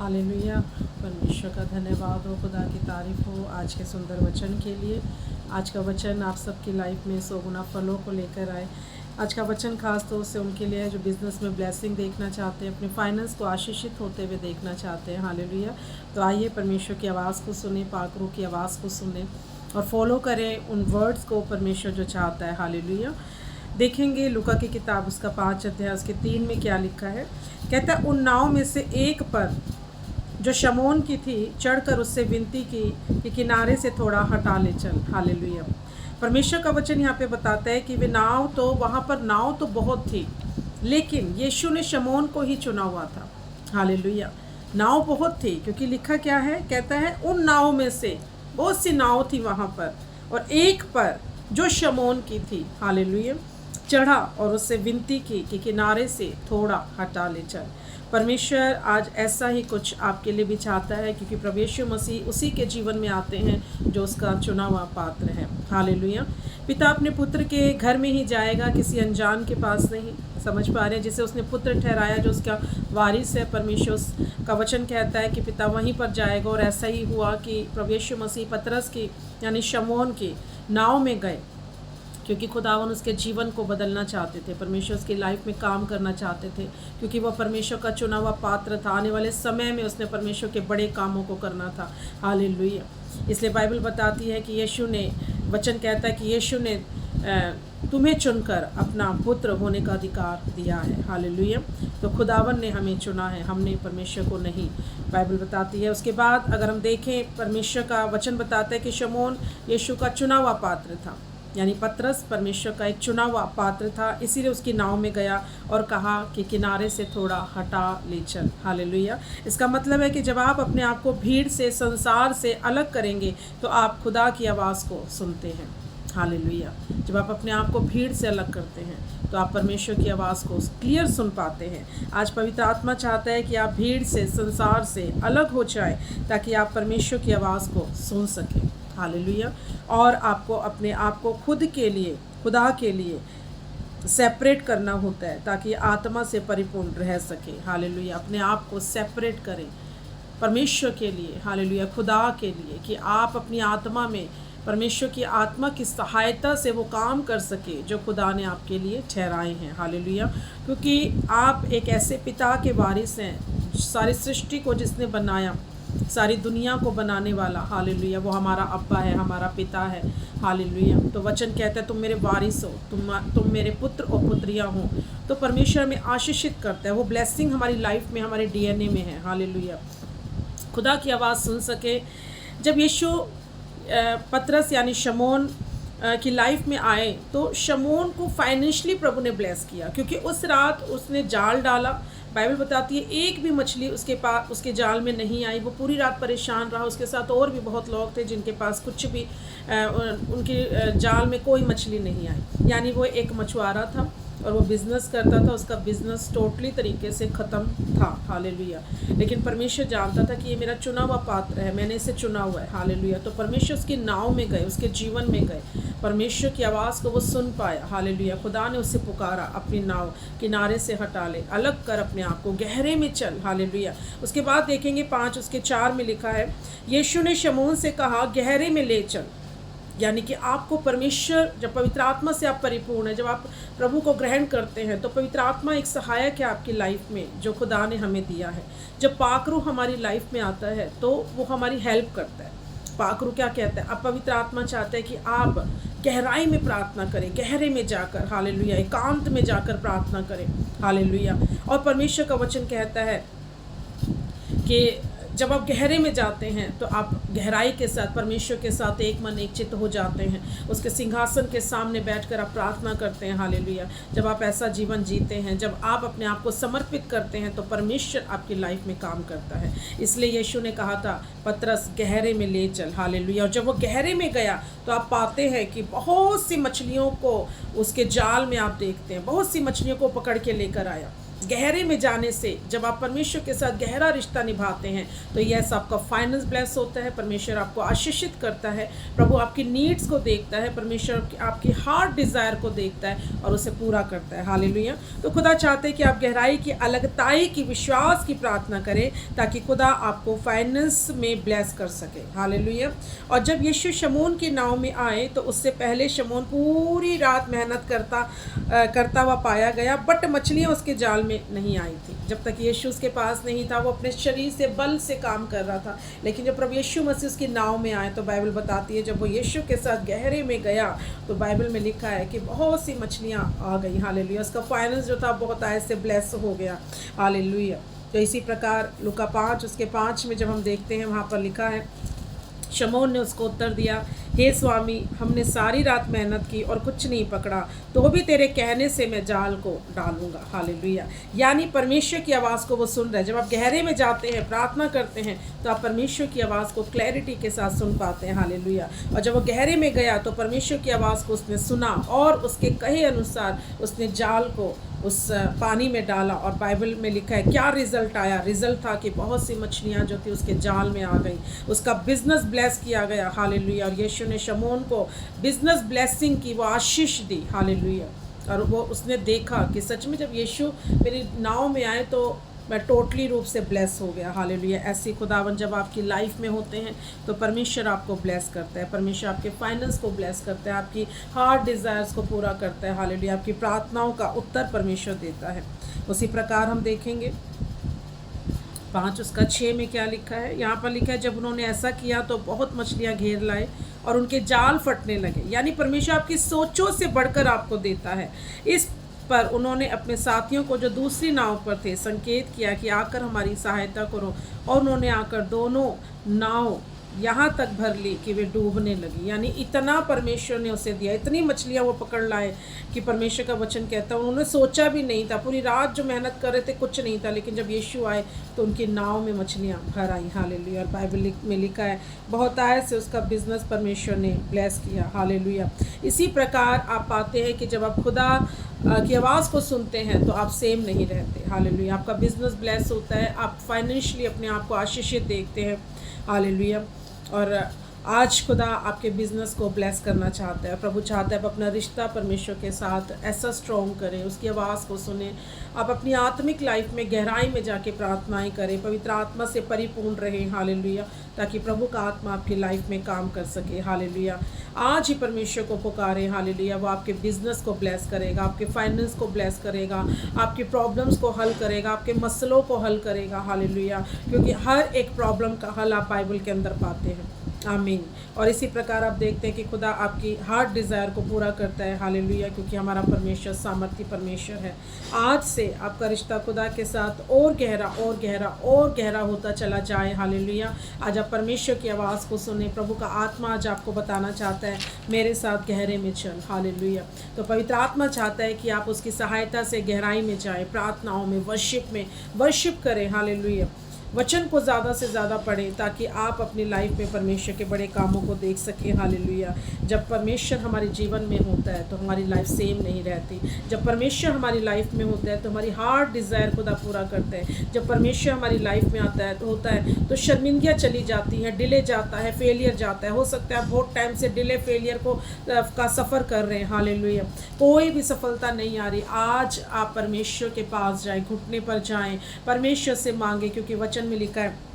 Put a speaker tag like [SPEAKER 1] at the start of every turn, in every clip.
[SPEAKER 1] Hallelujah. परमेश्वर का धन्यवाद हो, खुदा की तारीफ़ हो आज के सुंदर वचन के लिए। आज का वचन आप सबकी लाइफ में 100 गुना फलों को लेकर आए। आज का वचन खास तौर से उनके लिए है जो बिज़नेस में ब्लेसिंग देखना चाहते हैं, अपने फाइनेंस को आशीषित होते हुए देखना चाहते हैं। हालेलुया। तो आइए परमेश्वर की आवाज़ को सुने, पाकरू की आवाज़ को सुने और फॉलो करें उन वर्ड्स को परमेश्वर जो चाहता है। हालेलुया। देखेंगे लूका की किताब उसका 5 अध्याय उसके 3 में क्या लिखा है। कहता है, उन नाव में से एक पर जो शमौन की थी चढ़कर उससे विनती की कि किनारे से थोड़ा हटा ले चल। हालेलुया। परमेश्वर का वचन यहाँ पे बताता है कि वे नाव तो वहाँ पर नाव तो बहुत थी, लेकिन यीशु ने शमौन को ही चुना हुआ था। हालेलुया। नाव बहुत थी क्योंकि लिखा क्या है, कहता है उन नाव में से बहुत सी नाव थी वहाँ पर और एक पर जो शमौन की थी, हालेलुया, चढ़ा और उससे विनती की कि किनारे से थोड़ा हटा ले चल। परमेश्वर आज ऐसा ही कुछ आपके लिए भी चाहता है क्योंकि प्रभु यीशु मसीह उसी के जीवन में आते हैं जो उसका चुना हुआ पात्र है। हालेलुया। पिता अपने पुत्र के घर में ही जाएगा, किसी अनजान के पास नहीं। समझ पा रहे हैं, जिसे उसने पुत्र ठहराया जो उसका वारिस है, परमेश्वर का वचन कहता है कि पिता वहीं पर जाएगा। और ऐसा ही हुआ कि प्रभु यीशु मसीह पतरस की यानी शमौन की नाव में गए क्योंकि खुदावन उसके जीवन को बदलना चाहते थे, परमेश्वर उसकी लाइफ में काम करना चाहते थे क्योंकि वह परमेश्वर का चुना हुआ पात्र था। आने वाले समय में उसने परमेश्वर के बड़े कामों को करना था। हालेलुया। इसलिए बाइबल बताती है कि यीशु ने, वचन कहता है कि यीशु ने तुम्हें चुनकर अपना पुत्र होने का अधिकार दिया है। हालेलुया। तो खुदावन ने हमें चुना है, हमने परमेश्वर को नहीं, बाइबल बताती है। उसके बाद अगर हम देखें, परमेश्वर का वचन बताता है कि शमौन यीशु का चुना हुआ पात्र था, यानी पतरस परमेश्वर का एक चुना हुआ पात्र था, इसीलिए उसकी नाव में गया और कहा कि किनारे से थोड़ा हटा ले चल। हालेलुया। इसका मतलब है कि जब आप अपने आप को भीड़ से, संसार से अलग करेंगे तो आप खुदा की आवाज़ को सुनते हैं। हालेलुया। जब आप अपने आप को भीड़ से अलग करते हैं तो आप परमेश्वर की आवाज़ को क्लियर सुन पाते हैं। आज पवित्र आत्मा चाहता है कि आप भीड़ से, संसार से अलग हो जाएं ताकि आप परमेश्वर की आवाज़ को सुन सकें। हालेलुया। और आपको अपने आप को खुद के लिए, खुदा के लिए सेपरेट करना होता है ताकि आत्मा से परिपूर्ण रह सके। हालेलुया। अपने आप को सेपरेट करें परमेश्वर के लिए, हालेलुया, खुदा के लिए, कि आप अपनी आत्मा में परमेश्वर की आत्मा की सहायता से वो काम कर सके जो खुदा ने आपके लिए ठहराए हैं। हालेलुया। क्योंकि आप एक ऐसे पिता के वारिस हैं, सारी सृष्टि को जिसने बनाया, सारी दुनिया को बनाने वाला, हालेलुया, वो हमारा अब्बा है, हमारा पिता है। हालेलुया। तो वचन कहता है तुम मेरे वारिस हो, तुम मेरे पुत्र और पुत्रियां हो। तो परमेश्वर में आशीषित करता है, वो ब्लेसिंग हमारी लाइफ में, हमारे डीएनए में है। हालेलुया। खुदा की आवाज़ सुन सके। जब यीशु पतरस यानी शमौन की लाइफ में आए तो शमौन को फाइनेंशियली प्रभु ने ब्लेस किया क्योंकि उस रात उसने जाल डाला। बाइबल बताती है एक भी मछली उसके पास, उसके जाल में नहीं आई। वो पूरी रात परेशान रहा। उसके साथ और भी बहुत लोग थे जिनके पास कुछ भी उनके जाल में कोई मछली नहीं आई। यानी वो एक मछुआरा था और वो बिज़नेस करता था, उसका बिज़नेस टोटली तरीके से ख़त्म था। हालेलुया। लेकिन परमेश्वर जानता था कि ये मेरा चुना हुआ पात्र है, मैंने इसे चुना हुआ है। हालेलुया। तो परमेश्वर उसकी नाव में गए, उसके जीवन में गए, परमेश्वर की आवाज़ को वो सुन पाया। हालेलुया। खुदा ने उससे पुकारा, अपनी नाव किनारे से हटा ले, अलग कर अपने आप को, गहरे में चल। हालेलुया। उसके बाद देखेंगे 5 उसके 4 में लिखा है, यीशु ने शमौन से कहा गहरे में ले चल। यानी कि आपको परमेश्वर, जब पवित्र आत्मा से आप परिपूर्ण हैं, जब आप प्रभु को ग्रहण करते हैं तो पवित्र आत्मा एक सहायक है आपकी लाइफ में जो खुदा ने हमें दिया है। जब पाकरू हमारी लाइफ में आता है तो वो हमारी हेल्प करता है। पाकरू क्या कहता है, अब पवित्र आत्मा चाहता है कि आप गहराई में प्रार्थना करें, गहरे में जाकर, हालेलुया, एकांत में जाकर प्रार्थना करें। हालेलुया। और परमेश्वर का वचन कहता है कि जब आप गहरे में जाते हैं तो आप गहराई के साथ परमेश्वर के साथ एक मन एक चित्त हो जाते हैं, उसके सिंहासन के सामने बैठकर आप प्रार्थना करते हैं। हालेलुया। जब आप ऐसा जीवन जीते हैं, जब आप अपने आप को समर्पित करते हैं तो परमेश्वर आपकी लाइफ में काम करता है। इसलिए यीशु ने कहा था पतरस गहरे में ले चल। हालेलुया। और जब वो गहरे में गया तो आप पाते हैं कि बहुत सी मछलियों को उसके जाल में आप देखते हैं, बहुत सी मछलियों को पकड़ के लेकर आया। गहरे में जाने से, जब आप परमेश्वर के साथ गहरा रिश्ता निभाते हैं तो यस आपका फाइनेंस ब्लेस होता है, परमेश्वर आपको आशीषित करता है, प्रभु आपकी नीड्स को देखता है, परमेश्वर आपकी हार्ट डिज़ायर को देखता है और उसे पूरा करता है। हालेलुया। तो खुदा चाहते हैं कि आप गहराई की, अलगताई की, विश्वास की प्रार्थना करें ताकि खुदा आपको फाइनेंस में ब्लेस कर सके। हालेलुया। और जब यीशु शमौन की नाव में आए तो उससे पहले शमौन पूरी रात मेहनत करता हुआ पाया गया, बट मछलियाँ उसके जाल में नहीं आई थी। जब तक यीशु उसके पास नहीं था वो अपने शरीर से बल से काम कर रहा था, लेकिन जब प्रभु यीशु मसीह उसकी नाव में आए तो बाइबल बताती है जब वो यीशु के साथ गहरे में गया तो बाइबल में लिखा है कि बहुत सी मछलियाँ आ गई। हालेलुया। उसका फाइनेंस जो था बहुत आय से ब्लेस हो गया। हालेलुया। तो इसी प्रकार लूका 5 उसके 5 में जब हम देखते हैं वहाँ पर लिखा है, शमौन ने उसको उत्तर दिया, हे स्वामी, हमने सारी रात मेहनत की और कुछ नहीं पकड़ा, तो भी तेरे कहने से मैं जाल को डालूंगा। हालेलुया। यानी परमेश्वर की आवाज़ को वो सुन रहे हैं। जब आप गहरे में जाते हैं, प्रार्थना करते हैं, तो आप परमेश्वर की आवाज़ को क्लैरिटी के साथ सुन पाते हैं। हालेलुया। और जब वो गहरे में गया तो परमेश्वर की आवाज़ को उसने सुना और उसके कहे अनुसार उसने जाल को उस पानी में डाला और बाइबल में लिखा है क्या रिज़ल्ट आया। रिज़ल्ट था कि बहुत सी मछलियाँ जो थी उसके जाल में आ गई, उसका बिजनेस ब्लेस किया गया। हालेलुया। और यीशु ने शमौन को बिजनेस ब्लेसिंग की वो आशीष दी। हालेलुया। और वो उसने देखा कि सच में जब यीशु मेरी नाव में आए तो मैं टोटली रूप से ब्लेस हो गया। हालेलुया। ऐसी खुदावन जब आपकी लाइफ में होते हैं तो परमेश्वर आपको ब्लेस करता है, परमेश्वर आपके फाइनेंस को ब्लेस करता है, आपकी हार्ट डिज़ायर्स को पूरा करता है। हालेलुया। आपकी प्रार्थनाओं का उत्तर परमेश्वर देता है। उसी प्रकार हम देखेंगे 5 उसका 6 में क्या लिखा है। यहाँ पर लिखा है जब उन्होंने ऐसा किया तो बहुत मछलियाँ घेर लाए और उनके जाल फटने लगे। यानी परमेश्वर आपकी सोचों से बढ़कर आपको देता है। इस पर उन्होंने अपने साथियों को जो दूसरी नाव पर थे संकेत किया कि आकर हमारी सहायता करो, और उन्होंने आकर दोनों नाव यहाँ तक भर ली कि वे डूबने लगी। यानी इतना परमेश्वर ने उसे दिया, इतनी मछलियाँ वो पकड़ लाए कि परमेश्वर का वचन कहता है उन्होंने सोचा भी नहीं था। पूरी रात जो मेहनत कर रहे थे कुछ नहीं था, लेकिन जब यीशु आए तो उनकी नाव में मछलियाँ भर आई। हालेलुया। और बाइबल में लिखा है बहुत आय से उसका बिजनेस परमेश्वर ने ब्लेस किया। हालेलुया। इसी प्रकार आप पाते हैं कि जब आप खुदा की आवाज़ को सुनते हैं तो आप सेम नहीं रहते। हालेलुया। आपका बिजनेस ब्लेस होता है, आप फाइनेंशियली अपने आप को आशीषित देखते हैं। हालेलुया। और आज खुदा आपके बिज़नेस को ब्लेस करना चाहता है। प्रभु चाहता है आप अपना रिश्ता परमेश्वर के साथ ऐसा स्ट्रॉन्ग करें, उसकी आवाज़ को सुने, आप अपनी आत्मिक लाइफ में गहराई में जाके प्रार्थनाएं करें, पवित्र आत्मा से परिपूर्ण रहें। हालेलुया। ताकि प्रभु का आत्मा आपकी लाइफ में काम कर सके। हालेलुया। आज ही परमेश्वर को पुकारें। हालेलुया। वो आपके बिजनेस को ब्लेस करेगा, आपके फाइनेंस को ब्लेस करेगा, आपकी प्रॉब्लम्स को हल करेगा, आपके मसलों को हल करेगा। हालेलुया। क्योंकि हर एक प्रॉब्लम का हल आप बाइबल के अंदर पाते हैं। आमीन। और इसी प्रकार आप देखते हैं कि खुदा आपकी हार्ट डिज़ायर को पूरा करता है। हालेलुया। क्योंकि हमारा परमेश्वर सामर्थी परमेश्वर है। आज से आपका रिश्ता खुदा के साथ और गहरा और गहरा और गहरा होता चला जाए। हालेलुया। आज आप परमेश्वर की आवाज़ को सुने। प्रभु का आत्मा आज आपको बताना चाहता है मेरे साथ गहरे में चल। हालेलुया। तो पवित्र आत्मा चाहता है कि आप उसकी सहायता से गहराई में जाएं, प्रार्थनाओं में, वर्शिप करें। हालेलुया। वचन को ज़्यादा से ज़्यादा पढ़ें ताकि आप अपनी लाइफ में परमेश्वर के बड़े कामों को देख सकें। हालेलुया। जब परमेश्वर हमारे जीवन में होता है तो हमारी लाइफ सेम नहीं रहती। जब परमेश्वर हमारी लाइफ में होता है तो हमारी हार्ट डिज़ायर खुदा पूरा करते हैं। जब परमेश्वर हमारी लाइफ में होता है तो शर्मिंदगियाँ चली जाती हैं, डिले जाता है, फेलियर जाता है। हो सकता है बहुत टाइम से डिले फेलियर का सफ़र कर रहे हैं। हालेलुया। कोई भी सफलता नहीं आ रही। आज आप परमेश्वर के पास जाएं, घुटने पर जाएं, परमेश्वर से मांगे, क्योंकि वचन में लिखा है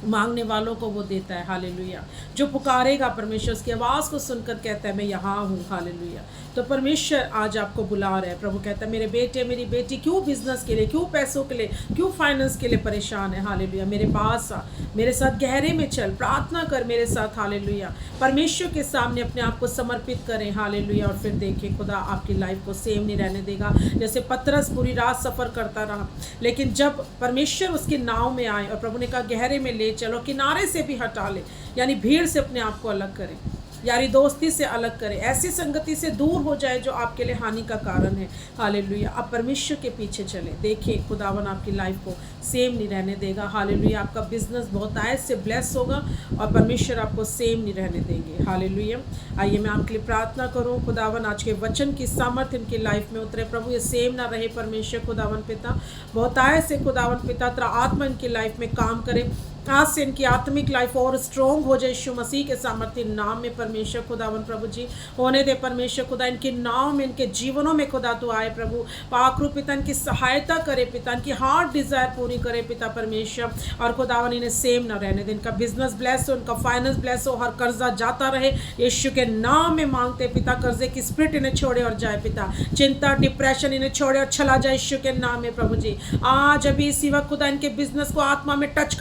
[SPEAKER 1] मांगने वालों को वो देता है। हालेलुया। जो पुकारेगा परमेश्वर उसकी आवाज़ को सुनकर कहता है मैं यहाँ हूँ। हालेलुया। तो परमेश्वर आज आपको बुला रहा है। प्रभु कहता है मेरे बेटे मेरी बेटी क्यों बिजनेस के लिए, क्यों पैसों के लिए, क्यों फाइनेंस के लिए परेशान है। हालेलुया। मेरे पास आ, मेरे साथ गहरे में चल, प्रार्थना कर मेरे साथ। हालेलुया। परमेश्वर के सामने अपने आप को समर्पित करें। हालेलुया। और फिर देखिए खुदा आपकी लाइफ को सेम नहीं रहने देगा। जैसे पतरस पूरी रात सफ़र करता रहा, लेकिन जब परमेश्वर उसकी नाव में आए और प्रभु ने कहा गहरे में ले चलो, किनारे से भी हटा ले, यानी भीड़ से अपने आप को अलग करें। यारी दोस्ती से अलग करे, ऐसी संगति से दूर हो जाए जो आपके लिए हानि का कारण है। हालेलुया, आप परमेश्वर के पीछे चले। देखिए खुदावन आपकी लाइफ को सेम नहीं रहने देगा। हालेलुया, आपका बिजनेस बहुत आयत से ब्लेस होगा और परमेश्वर आपको सेम नहीं रहने देंगे। हालेलुया, आइए मैं आपके लिए प्रार्थना करूं। खुदावन आज के वचन की सामर्थ्य इनकी लाइफ में उतरे प्रभु, ये सेम ना रहे परमेश्वर। खुदावन पिता बहुत आयत से खुदावन पिता तेरा आत्मा इनकी लाइफ में काम करे। आज से इनकी आत्मिक लाइफ और स्ट्रॉन्ग हो जाए यीशु मसीह के सामर्थ्य नाम में परमेश्वर। खुदावन प्रभु जी होने दे परमेश्वर खुदा, इनके नाम में इनके जीवनों में खुदा तो आए प्रभु। पाकरू पिता इनकी सहायता करे पिता, इनकी हार्ट डिज़ायर पूरी करे पिता परमेश्वर। और खुदावन इन्हें सेम ना रहने दे, इनका बिजनेस ब्लेस हो, इनका फाइनेंस ब्लेस हो, हर कर्जा जाता रहे यीशु के नाम में मांगते पिता। कर्जे की स्पिरिट इन्हें छोड़े और जाए पिता, चिंता डिप्रेशन इन्हें छोड़े और चला जाए यीशु के नाम में प्रभु जी। आज अभी इसी वक्त खुदा इनके बिजनेस को आत्मा में टच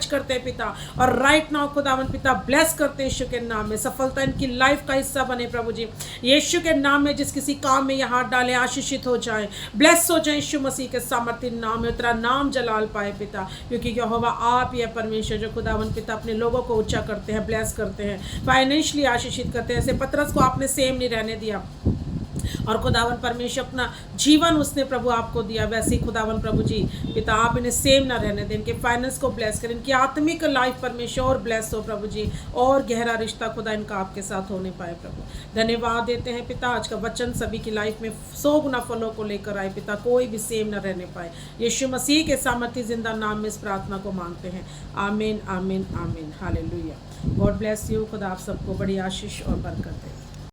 [SPEAKER 1] करते पिता, और राइट नाउ खुदावन पिता ब्लेस करते यीशु के नाम में। सफलता इनकी लाइफ का हिस्सा बने प्रभु जी यीशु के नाम में। जिस किसी काम में यहाँ डालें आशीषित हो जाए, ब्लेस हो जाए यीशु मसीह के सामर्थ्य नाम में। तेरा नाम जलाल पाए पिता, क्योंकि यहोवा आप ही है परमेश्वर जो खुदावन पिता अपने लोगों को ऊंचा करते हैं, ब्लेस करते हैं, फाइनेंशियली आशीषित करते हैं। ऐसे पतरस को आपने सेम नहीं रहने दिया और खुदावन परमेश्वर अपना जीवन उसने प्रभु आपको दिया, वैसे ही खुदावन प्रभु जी पिता आप इन्हें सेम ना रहने दें। इनके फाइनेंस को ब्लेस करें, इनकी आत्मिक लाइफ परमेश्वर और ब्लेस हो प्रभु जी, और गहरा रिश्ता खुदा इनका आपके साथ होने पाए प्रभु। धन्यवाद देते हैं पिता, आज का वचन सभी की लाइफ में 100 गुना फलों को लेकर आए पिता, कोई भी सेम ना रहने पाए। यीशु मसीह के सामर्थ्य जिंदा नाम में इस प्रार्थना को मांगते हैं, आमीन आमीन आमीन। Hallelujah, God bless you. खुदा आप सबको बड़ी आशीष और बरकत दे।